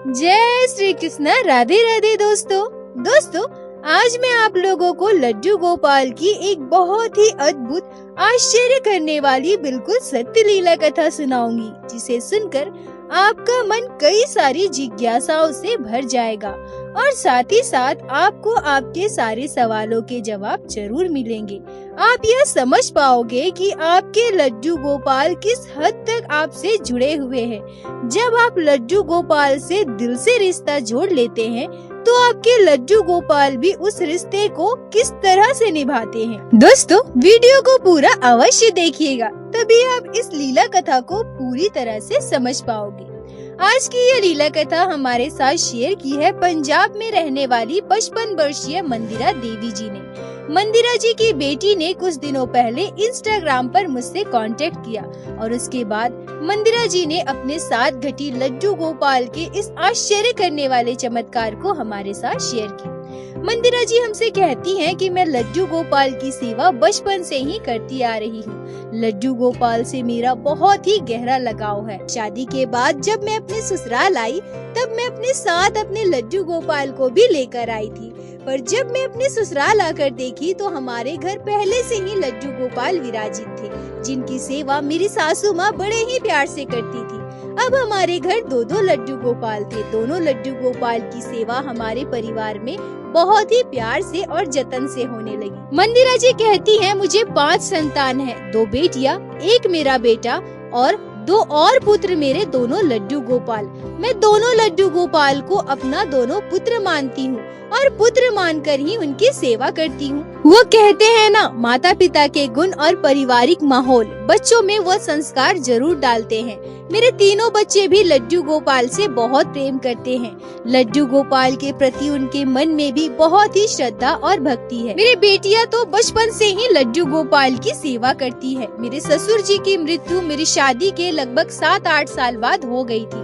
जय श्री कृष्ण। राधे राधे दोस्तों, आज मैं आप लोगों को लड्डू गोपाल की एक बहुत ही अद्भुत, आश्चर्य करने वाली बिल्कुल सत्य लीला कथा सुनाऊंगी, जिसे सुनकर आपका मन कई सारी जिज्ञासाओं से भर जाएगा और साथ ही साथ आपको आपके सारे सवालों के जवाब जरूर मिलेंगे। आप यह समझ पाओगे कि आपके लड्डू गोपाल किस हद तक आपसे जुड़े हुए हैं। जब आप लड्डू गोपाल से दिल से रिश्ता जोड़ लेते हैं तो आपके लड्डू गोपाल भी उस रिश्ते को किस तरह से निभाते हैं। दोस्तों, वीडियो को पूरा अवश्य देखिएगा, तभी आप इस लीला कथा को पूरी तरह से समझ पाओगे। आज की ये लीला कथा हमारे साथ शेयर की है पंजाब में रहने वाली 55 वर्षीय मंदिरा देवी जी ने। मंदिरा जी की बेटी ने कुछ दिनों पहले इंस्टाग्राम पर मुझसे कांटेक्ट किया और उसके बाद मंदिरा जी ने अपने साथ घटी लड्डू गोपाल के इस आश्चर्य करने वाले चमत्कार को हमारे साथ शेयर की। मंदिरा जी हमसे कहती हैं कि मैं लड्डू गोपाल की सेवा बचपन से ही करती आ रही हूँ। लड्डू गोपाल से मेरा बहुत ही गहरा लगाव है। शादी के बाद जब मैं अपने ससुराल आई तब मैं अपने साथ अपने लड्डू गोपाल को भी लेकर आई थी, पर जब मैं अपने ससुराल आकर देखी तो हमारे घर पहले से ही लड्डू गोपाल विराजित थे, जिनकी सेवा मेरी सासू माँ बड़े ही प्यार से करती थी। अब हमारे घर दो लड्डू गोपाल थे। दोनों लड्डू गोपाल की सेवा हमारे परिवार में बहुत ही प्यार से और जतन से होने लगी। मंदिरा जी कहती हैं, मुझे 5 संतान हैं, 2 बेटियां, 1 मेरा बेटा और 2 और पुत्र मेरे दोनों लड्डू गोपाल। मैं दोनों लड्डू गोपाल को अपना दोनों पुत्र मानती हूँ और पुत्र मानकर ही उनकी सेवा करती हूँ। वो कहते हैं ना, माता पिता के गुण और पारिवारिक माहौल बच्चों में वो संस्कार जरूर डालते हैं। मेरे तीनों बच्चे भी लड्डू गोपाल से बहुत प्रेम करते हैं। लड्डू गोपाल के प्रति उनके मन में भी बहुत ही श्रद्धा और भक्ति है। मेरी बेटियां तो बचपन से ही लड्डू गोपाल की सेवा करती है। मेरे ससुर जी की मृत्यु मेरी शादी के लगभग 7-8 साल बाद हो गई थी।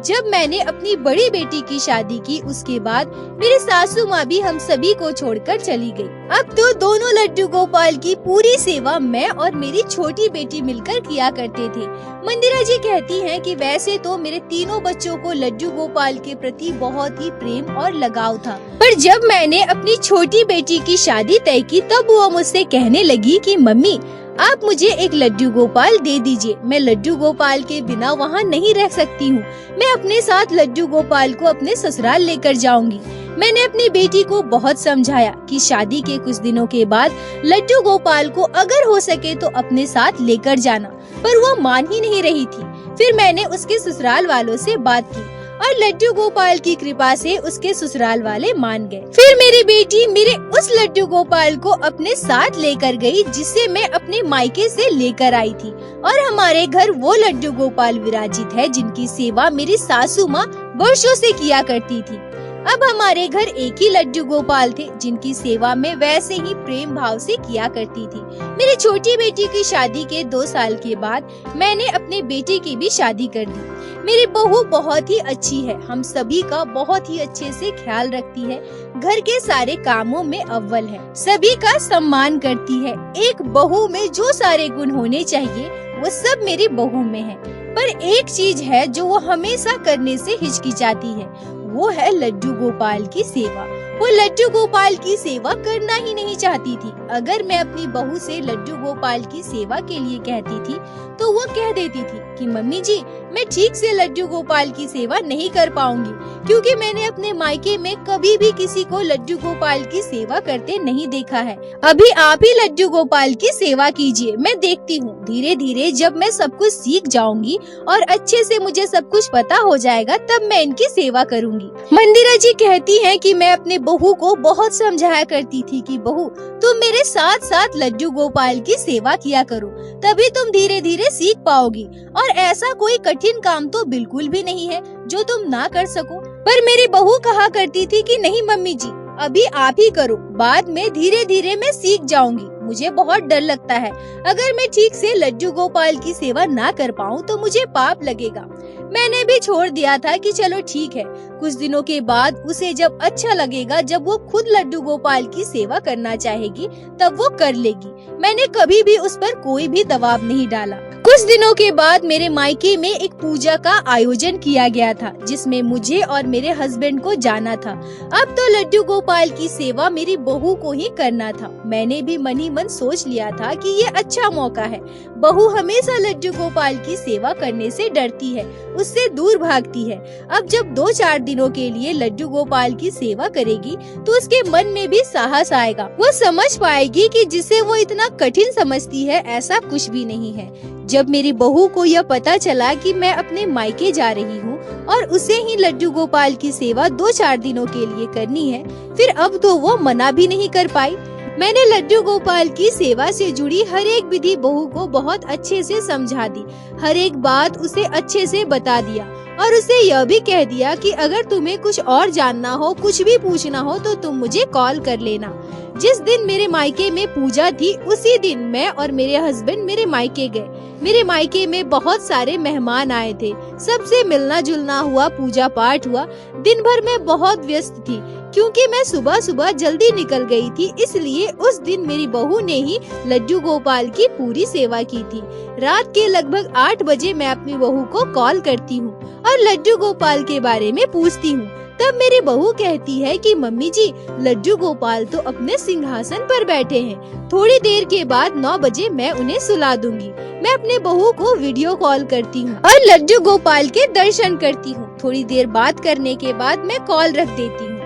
जब मैंने अपनी बड़ी बेटी की शादी की, उसके बाद मेरी सासू माँ भी हम सभी को छोड़कर चली गई। अब तो दोनों लड्डू गोपाल की पूरी सेवा मैं और मेरी छोटी बेटी मिलकर किया करते थे। मंदिरा जी कहती हैं कि वैसे तो मेरे तीनों बच्चों को लड्डू गोपाल के प्रति बहुत ही प्रेम और लगाव था, पर जब मैंने अपनी छोटी बेटी की शादी तय की तब वो मुझसे कहने लगी कि मम्मी, आप मुझे एक लड्डू गोपाल दे दीजिए। मैं लड्डू गोपाल के बिना वहाँ नहीं रह सकती हूँ। मैं अपने साथ लड्डू गोपाल को अपने ससुराल लेकर जाऊंगी। मैंने अपनी बेटी को बहुत समझाया कि शादी के कुछ दिनों के बाद लड्डू गोपाल को अगर हो सके तो अपने साथ लेकर जाना, पर वो मान ही नहीं रही थी। फिर मैंने उसके ससुराल वालों से बात की और लड्डू गोपाल की कृपा से उसके ससुराल वाले मान गए। फिर मेरी बेटी मेरे उस लड्डू गोपाल को अपने साथ लेकर गई जिसे मैं अपने मायके से लेकर आई थी, और हमारे घर वो लड्डू गोपाल विराजित है जिनकी सेवा मेरी सासू माँ वर्षों से किया करती थी। अब हमारे घर एक ही लड्डू गोपाल थे जिनकी सेवा मैं वैसे ही प्रेम भाव से किया करती थी। मेरी छोटी बेटी की शादी के 2 साल के बाद मैंने अपने बेटे की भी शादी कर दी। मेरी बहू बहुत ही अच्छी है, हम सभी का बहुत ही अच्छे से ख्याल रखती है, घर के सारे कामों में अव्वल है, सभी का सम्मान करती है। एक बहू में जो सारे गुण होने चाहिए वो सब मेरी बहू में है, पर एक चीज है जो वो हमेशा करने से हिचकिचाती है, वो है लड्डू गोपाल की सेवा। वो लड्डू गोपाल की सेवा करना ही नहीं चाहती थी। अगर मैं अपनी बहू से लड्डू गोपाल की सेवा के लिए कहती थी तो वो कह देती थी कि मम्मी जी, मैं ठीक से लड्डू गोपाल की सेवा नहीं कर पाऊंगी, क्योंकि मैंने अपने मायके में कभी भी किसी को लड्डू गोपाल की सेवा करते नहीं देखा है। अभी आप ही लड्डू गोपाल की सेवा कीजिए, मैं देखती हूँ। धीरे धीरे जब मैं सब कुछ सीख जाऊंगी और अच्छे से मुझे सब कुछ पता हो जाएगा तब मैं इनकी सेवा करूंगी। मंदिरा जी कहती हैं कि मैं अपने बहू को बहुत समझाया करती थी कि बहू, तुम मेरे साथ साथ लड्डू गोपाल की सेवा किया करो, तभी तुम धीरे धीरे सीख पाओगी, और ऐसा कोई कठिन काम तो बिल्कुल भी नहीं है जो तुम ना कर सको। पर मेरी बहू कहा करती थी कि नहीं मम्मी जी, अभी आप ही करो, बाद में धीरे धीरे मैं सीख जाऊंगी। मुझे बहुत डर लगता है, अगर मैं ठीक से लड्डू गोपाल की सेवा ना कर पाऊँ तो मुझे पाप लगेगा। मैंने भी छोड़ दिया था कि चलो ठीक है। कुछ दिनों के बाद उसे जब अच्छा लगेगा, जब वो खुद लड्डू गोपाल की सेवा करना चाहेगी तब वो कर लेगी। मैंने कभी भी उस पर कोई भी दबाव नहीं डाला। कुछ दिनों के बाद मेरे मायके में एक पूजा का आयोजन किया गया था, जिसमें मुझे और मेरे हस्बैंड को जाना था। अब तो लड्डू गोपाल की सेवा मेरी बहू को ही करना था। मैंने भी मन ही मन सोच लिया था कि ये अच्छा मौका है। बहू हमेशा लड्डू गोपाल की सेवा करने से डरती है, उससे दूर भागती है। अब जब 2-4 दिनों के लिए लड्डू गोपाल की सेवा करेगी तो उसके मन में भी साहस आएगा। वो समझ पाएगी कि जिसे वो इतना कठिन समझती है ऐसा कुछ भी नहीं है। जब मेरी बहू को यह पता चला कि मैं अपने मायके जा रही हूँ और उसे ही लड्डू गोपाल की सेवा 2-4 दिनों के लिए करनी है, फिर अब तो वो मना भी नहीं कर पाई। मैंने लड्डू गोपाल की सेवा से जुड़ी हर एक विधि बहू को बहुत अच्छे से समझा दी, हर एक बात उसे अच्छे से बता दिया और उसे यह भी कह दिया कि अगर तुम्हें कुछ और जानना हो, कुछ भी पूछना हो तो तुम मुझे कॉल कर लेना। जिस दिन मेरे मायके में पूजा थी उसी दिन मैं और मेरे हस्बैंड मेरे मायके गए। मेरे मायके में बहुत सारे मेहमान आए थे, सबसे मिलना जुलना हुआ, पूजा पाठ हुआ। दिन भर मैं बहुत व्यस्त थी क्योंकि मैं सुबह सुबह जल्दी निकल गई थी, इसलिए उस दिन मेरी बहू ने ही लड्डू गोपाल की पूरी सेवा की थी। रात के लगभग 8 बजे मैं अपनी बहू को कॉल करती हूँ और लड्डू गोपाल के बारे में पूछती हूँ। तब मेरी बहू कहती है कि मम्मी जी, लड्डू गोपाल तो अपने सिंहासन पर बैठे हैं। थोड़ी देर के बाद 9 बजे मैं उन्हें सुला दूंगी। मैं अपने बहू को वीडियो कॉल करती हूँ और लड्डू गोपाल के दर्शन करती हूँ। थोड़ी देर बात करने के बाद मैं कॉल रख देती हूँ।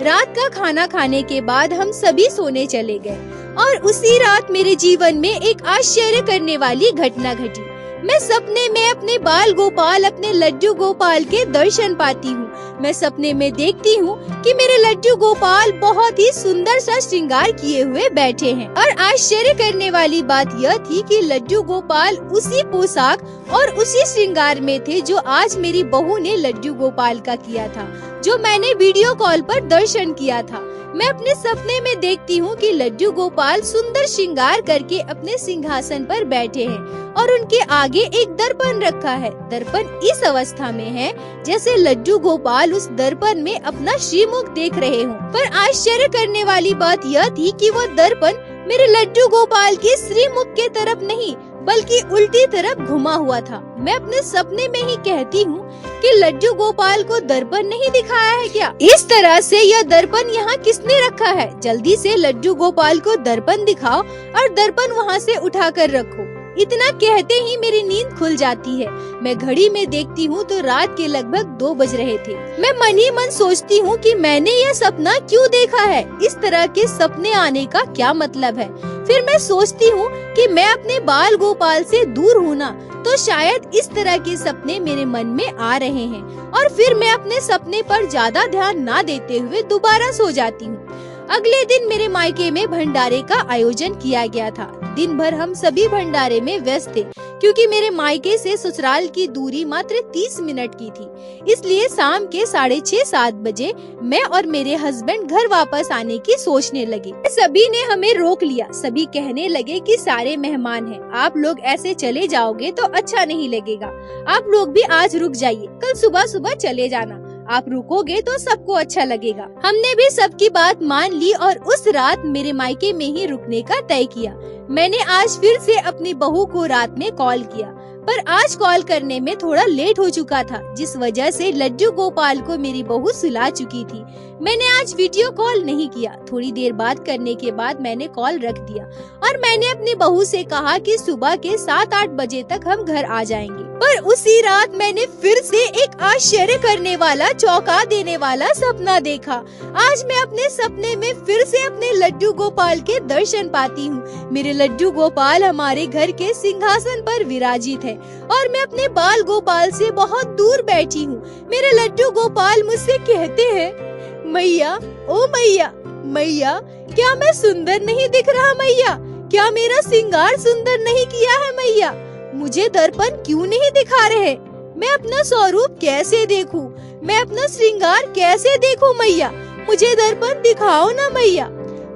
रात का खाना खाने के बाद हम सभी सोने चले गए और उसी रात मेरे जीवन में एक आश्चर्य करने वाली घटना घटी। मैं सपने में अपने बाल गोपाल, अपने लड्डू गोपाल के दर्शन पाती हूँ। मैं सपने में देखती हूँ कि मेरे लड्डू गोपाल बहुत ही सुंदर सा श्रृंगार किए हुए बैठे हैं और आश्चर्य करने वाली बात यह थी कि लड्डू गोपाल उसी पोशाक और उसी श्रृंगार में थे जो आज मेरी बहू ने लड्डू गोपाल का किया था, जो मैंने वीडियो कॉल पर दर्शन किया था। मैं अपने सपने में देखती हूँ कि लड्डू गोपाल सुंदर श्रृंगार करके अपने सिंहासन पर बैठे हैं और उनके आगे एक दर्पण रखा है। दर्पण इस अवस्था में है जैसे लड्डू गोपाल उस दर्पण में अपना श्रीमुख देख रहे हों। पर आश्चर्य करने वाली बात यह थी कि वो दर्पण मेरे लड्डू गोपाल के श्रीमुख के तरफ नहीं बल्कि उल्टी तरफ घुमा हुआ था। मैं अपने सपने में ही कहती हूँ कि लड्डू गोपाल को दर्पण नहीं दिखाया है क्या? इस तरह से यह दर्पण यहाँ किसने रखा है? जल्दी से लड्डू गोपाल को दर्पण दिखाओ और दर्पण वहाँ से उठाकर रखो। इतना कहते ही मेरी नींद खुल जाती है। मैं घड़ी में देखती हूँ तो रात के लगभग 2 बज रहे थे। मैं मन ही मन सोचती हूँ कि मैंने यह सपना क्यों देखा है, इस तरह के सपने आने का क्या मतलब है। फिर मैं सोचती हूँ कि मैं अपने बाल गोपाल से दूर हूँ ना, तो शायद इस तरह के सपने मेरे मन में आ रहे हैं और फिर मैं अपने सपने पर ज्यादा ध्यान ना देते हुए दोबारा सो जाती हूँ। अगले दिन मेरे मायके में भंडारे का आयोजन किया गया था। दिन भर हम सभी भंडारे में व्यस्त थे क्योंकि मेरे मायके से ससुराल की दूरी मात्र 30 मिनट की थी। इसलिए शाम के 6:30-7 बजे मैं और मेरे हस्बैंड घर वापस आने की सोचने लगे। सभी ने हमें रोक लिया। सभी कहने लगे कि सारे मेहमान हैं, आप लोग ऐसे चले जाओगे तो अच्छा नहीं लगेगा। आप लोग भी आज रुक जाइए, कल सुबह सुबह चले जाना। आप रुकोगे तो सबको अच्छा लगेगा। हमने भी सबकी बात मान ली और उस रात मेरे मायके में ही रुकने का तय किया। मैंने आज फिर से अपनी बहू को रात में कॉल किया, पर आज कॉल करने में थोड़ा लेट हो चुका था, जिस वजह से लड्डू गोपाल को मेरी बहू सुला चुकी थी। मैंने आज वीडियो कॉल नहीं किया। थोड़ी देर बात करने के बाद मैंने कॉल रख दिया और मैंने अपनी बहू से कहा कि सुबह के 7-8 बजे तक हम घर आ जाएंगे। पर उसी रात मैंने फिर से एक आश्चर्य करने वाला, चौंका देने वाला सपना देखा। आज मैं अपने सपने में फिर से अपने लड्डू गोपाल के दर्शन पाती हूँ। मेरे लड्डू गोपाल हमारे घर के सिंहासन पर विराजित है और मैं अपने बाल गोपाल से बहुत दूर बैठी हूँ। मेरे लड्डू गोपाल मुझसे कहते हैं, मैया, ओ मैया, मैया, क्या मैं सुंदर नहीं दिख रहा मैया? क्या मेरा श्रृंगार सुंदर नहीं किया है मैया? मुझे दर्पण क्यों नहीं दिखा रहे? मैं अपना स्वरूप कैसे देखूं? मैं अपना श्रृंगार कैसे देखूं मैया? मुझे दर्पण दिखाओ ना मैया।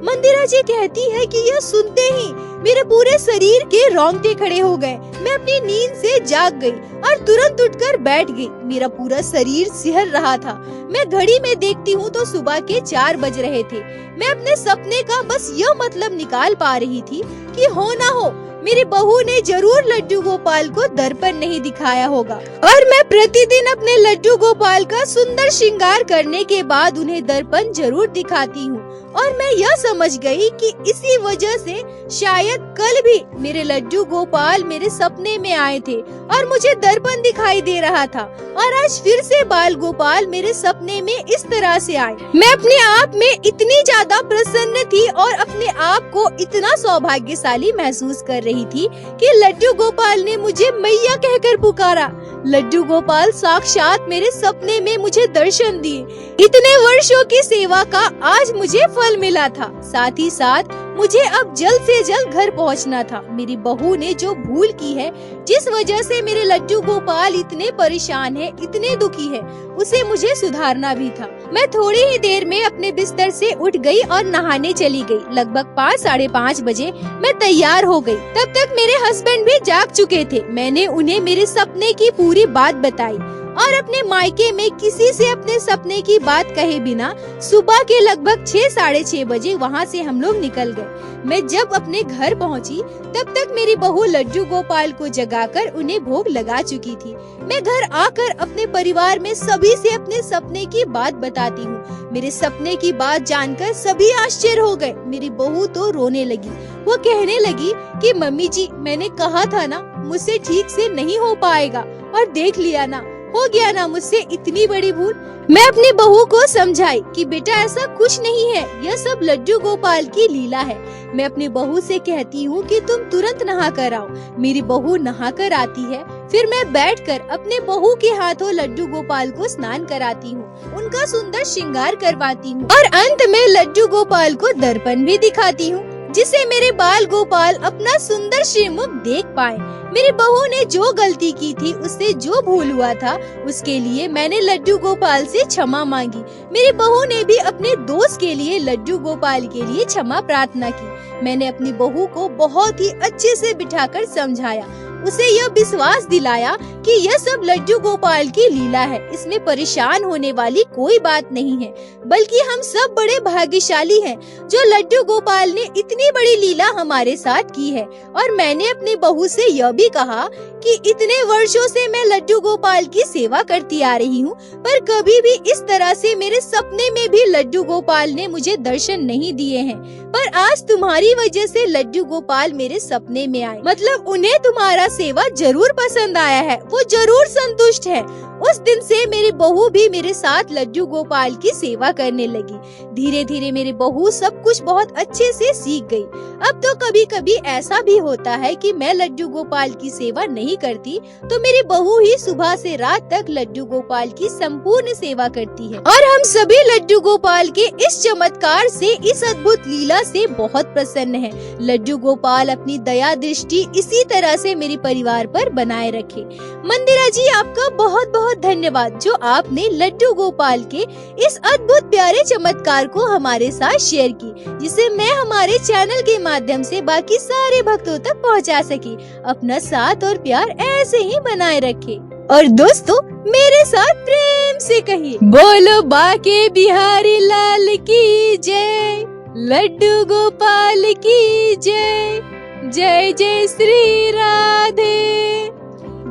मंदिरा जी कहती है कि यह सुनते ही मेरे पूरे शरीर के रोंगटे खड़े हो गए। मैं अपनी नींद से जाग गई और तुरंत उठकर बैठ गई। मेरा पूरा शरीर सिहर रहा था। मैं घड़ी में देखती हूँ तो सुबह के 4 बज रहे थे। मैं अपने सपने का बस यह मतलब निकाल पा रही थी कि हो ना हो मेरी बहू ने जरूर लड्डू गोपाल को दर्पण नहीं दिखाया होगा और मैं प्रतिदिन अपने लड्डू गोपाल का सुंदर श्रृंगार करने के बाद उन्हें दर्पण जरूर दिखाती हूँ। और मैं यह समझ गई कि इसी वजह से शायद कल भी मेरे लड्डू गोपाल मेरे सपने में आए थे और मुझे दर्पण दिखाई दे रहा था, और आज फिर से बाल गोपाल मेरे सपने में इस तरह से आए। मैं अपने आप में इतनी ज्यादा प्रसन्न थी और अपने आप को इतना सौभाग्यशाली महसूस कर रही थी कि लड्डू गोपाल ने मुझे मैया कहकर पुकारा। लड्डू गोपाल साक्षात मेरे सपने में मुझे दर्शन दिए। इतने वर्षों की सेवा का आज मुझे फल मिला था। साथ ही साथ मुझे अब जल्द से जल्द घर पहुंचना था। मेरी बहू ने जो भूल की है, जिस वजह से मेरे लड्डू गोपाल इतने परेशान है, इतने दुखी है, उसे मुझे सुधारना भी था। मैं थोड़ी ही देर में अपने बिस्तर से उठ गई और नहाने चली गई। लगभग 5 साढ़े 5 बजे मैं तैयार हो गई। तब तक मेरे हस्बैंड भी जाग चुके थे। मैंने उन्हें मेरे सपने की पूरी बात बताई और अपने मायके में किसी से अपने सपने की बात कहे बिना सुबह के लगभग 6 साढ़े 6 बजे वहाँ से हम लोग निकल गए। मैं जब अपने घर पहुँची तब तक मेरी बहू लड्डू गोपाल को जगाकर उन्हें भोग लगा चुकी थी। मैं घर आकर अपने परिवार में सभी से अपने सपने की बात बताती हूँ। मेरे सपने की बात जानकर सभी आश्चर्य हो गए। मेरी बहू तो रोने लगी। वो कहने लगी कि मम्मी जी, मैंने कहा था ना मुझसे ठीक से नहीं हो पाएगा, और देख लिया ना, हो गया ना मुझसे इतनी बड़ी भूल। मैं अपनी बहू को समझाई कि बेटा ऐसा कुछ नहीं है, यह सब लड्डू गोपाल की लीला है। मैं अपनी बहू से कहती हूँ कि तुम तुरंत नहा कर आओ। मेरी बहू नहा कर आती है। फिर मैं बैठकर अपने बहू के हाथों लड्डू गोपाल को स्नान कराती हूँ, उनका सुंदर श्रृंगार करवाती हूँ और अंत में लड्डू गोपाल को दर्पण भी दिखाती हूँ, जिससे मेरे बाल गोपाल अपना सुंदर श्रीमुख देख पाए। मेरी बहू ने जो गलती की थी, उससे जो भूल हुआ था, उसके लिए मैंने लड्डू गोपाल से क्षमा मांगी। मेरी बहू ने भी अपने दोस्त के लिए लड्डू गोपाल के लिए क्षमा प्रार्थना की। मैंने अपनी बहू को बहुत ही अच्छे से बिठाकर समझाया, उसे यह विश्वास दिलाया कि यह सब लड्डू गोपाल की लीला है, इसमें परेशान होने वाली कोई बात नहीं है, बल्कि हम सब बड़े भाग्यशाली हैं जो लड्डू गोपाल ने इतनी बड़ी लीला हमारे साथ की है। और मैंने अपनी बहू से यह भी कहा कि इतने वर्षों से मैं लड्डू गोपाल की सेवा करती आ रही हूँ, पर कभी भी इस तरह से मेरे सपने में भी लड्डू गोपाल ने मुझे दर्शन नहीं दिए हैं, पर आज तुम्हारी वजह से लड्डू गोपाल मेरे सपने में आए। मतलब उन्हें तुम्हारा सेवा जरूर पसंद आया है, वो जरूर संतुष्ट है। उस दिन से मेरी बहू भी मेरे साथ लड्डू गोपाल की सेवा करने लगी। धीरे धीरे मेरी बहू सब कुछ बहुत अच्छे से सीख गई। अब तो कभी कभी ऐसा भी होता है कि मैं लड्डू गोपाल की सेवा नहीं करती, तो मेरी बहू ही सुबह से रात तक लड्डू गोपाल की संपूर्ण सेवा करती है। और हम सभी लड्डू गोपाल के इस चमत्कार से, इस अद्भुत लीला से बहुत प्रसन्न हैं। लड्डू गोपाल अपनी दया दृष्टि इसी तरह से मेरे परिवार पर बनाए रखे। मंदिरा जी, आपका बहुत बहुत धन्यवाद जो आपने लड्डू गोपाल के इस अद्भुत प्यारे चमत्कार को हमारे साथ शेयर की, जिसे मैं हमारे चैनल के माध्यम से बाकी सारे भक्तों तक पहुंचा सकी। अपना साथ और प्यार ऐसे ही बनाए रखे। और दोस्तों, मेरे साथ प्रेम से कहिए, बोलो बाके बिहारी लाल की जय, लड्डू गोपाल की जय, जय जय श्री राधे।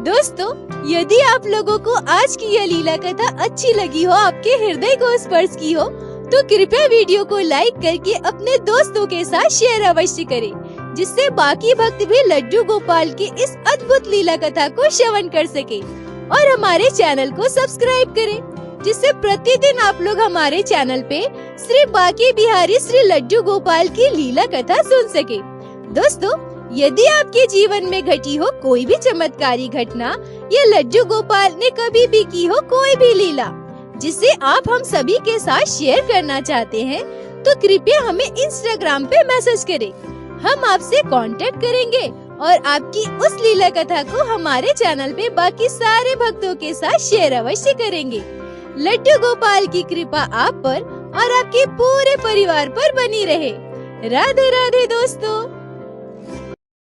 दोस्तों, यदि आप लोगों को आज की यह लीला कथा अच्छी लगी हो, आपके हृदय को स्पर्श की हो, तो कृपया वीडियो को लाइक करके अपने दोस्तों के साथ शेयर अवश्य करें, जिससे बाकी भक्त भी लड्डू गोपाल की इस अद्भुत लीला कथा को श्रवण कर सके। और हमारे चैनल को सब्सक्राइब करें, जिससे प्रतिदिन आप लोग हमारे चैनल पे श्री बाके बिहारी श्री लड्डू गोपाल की लीला कथा सुन सके। दोस्तों, यदि आपके जीवन में घटी हो कोई भी चमत्कारी घटना या लड्डू गोपाल ने कभी भी की हो कोई भी लीला, जिसे आप हम सभी के साथ शेयर करना चाहते हैं, तो कृपया हमें इंस्टाग्राम पे मैसेज करें। हम आपसे कांटेक्ट करेंगे और आपकी उस लीला कथा को हमारे चैनल पे बाकी सारे भक्तों के साथ शेयर अवश्य करेंगे। लड्डू गोपाल की कृपा आप पर और आपके पूरे परिवार पर बनी रहे। राधे राधे दोस्तों।